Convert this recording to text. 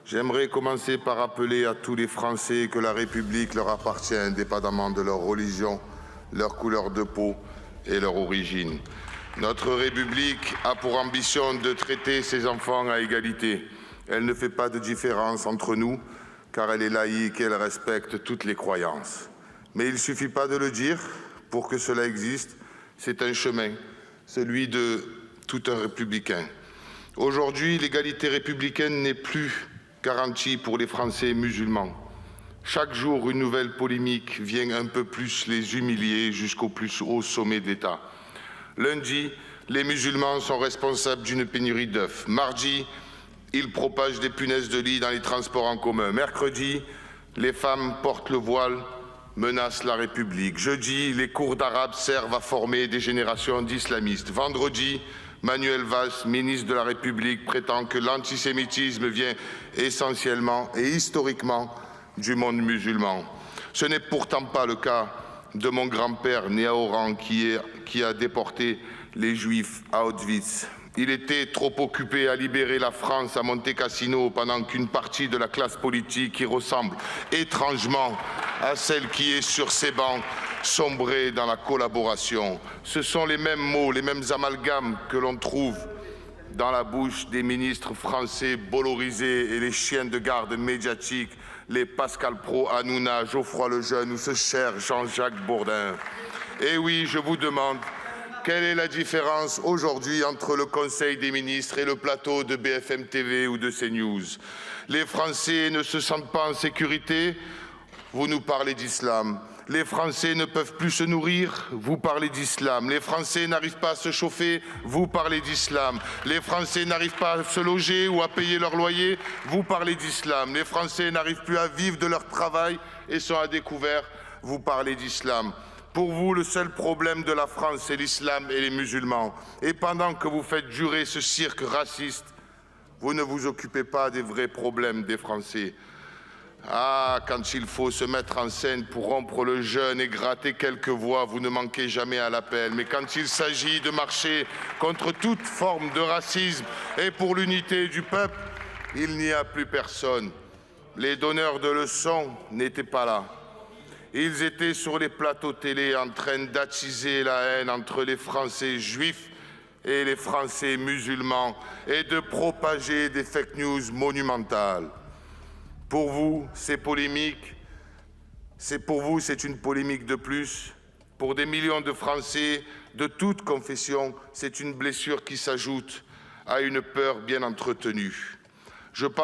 J'aimerais commencer par rappeler à tous les Français que la République leur appartient indépendamment de leur religion, leur couleur de peau et leur origine. Notre République a pour ambition de traiter ses enfants à égalité. Elle ne fait pas de différence entre nous, car elle est laïque et elle respecte toutes les croyances. Mais il ne suffit pas de le dire pour que cela existe. C'est un chemin, celui de tout un républicain. Aujourd'hui, l'égalité républicaine n'est plus garantie pour les Français musulmans. Chaque jour, une nouvelle polémique vient un peu plus les humilier jusqu'au plus haut sommet de l'État. Lundi, les musulmans sont responsables d'une pénurie d'œufs. Mardi, ils propagent des punaises de lit dans les transports en commun. Mercredi, les femmes portent le voile, menacent la République. Jeudi, les cours d'arabe servent à former des générations d'islamistes. Vendredi, Manuel Valls, ministre de la République, prétend que l'antisémitisme vient essentiellement et historiquement du monde musulman. Ce n'est pourtant pas le cas de mon grand-père né à Oran qui a déporté les Juifs à Auschwitz. Il était trop occupé à libérer la France à Monte Cassino pendant qu'une partie de la classe politique qui ressemble étrangement à celle qui est sur ces bancs sombrait dans la collaboration. Ce sont les mêmes mots, les mêmes amalgames que l'on trouve dans la bouche des ministres français bollorisés et les chiens de garde médiatiques, les Pascal Praud, Hanouna, Geoffroy Lejeune ou ce cher Jean-Jacques Bourdin. Et oui, je vous demande, quelle est la différence aujourd'hui entre le Conseil des ministres et le plateau de BFM TV ou de CNews? Les Français ne se sentent pas en sécurité? Vous nous parlez d'islam. Les Français ne peuvent plus se nourrir, vous parlez d'islam. Les Français n'arrivent pas à se chauffer, vous parlez d'islam. Les Français n'arrivent pas à se loger ou à payer leur loyer, vous parlez d'islam. Les Français n'arrivent plus à vivre de leur travail et sont à découvert, vous parlez d'islam. Pour vous, le seul problème de la France, c'est l'islam et les musulmans. Et pendant que vous faites durer ce cirque raciste, vous ne vous occupez pas des vrais problèmes des Français. Ah, quand il faut se mettre en scène pour rompre le jeûne et gratter quelques voix, vous ne manquez jamais à l'appel. Mais quand il s'agit de marcher contre toute forme de racisme et pour l'unité du peuple, il n'y a plus personne. Les donneurs de leçons n'étaient pas là. Ils étaient sur les plateaux télé en train d'attiser la haine entre les Français juifs et les Français musulmans et de propager des fake news monumentales. Pour vous, c'est polémique. Pour vous, c'est une polémique de plus. Pour des millions de Français de toute confession, c'est une blessure qui s'ajoute à une peur bien entretenue.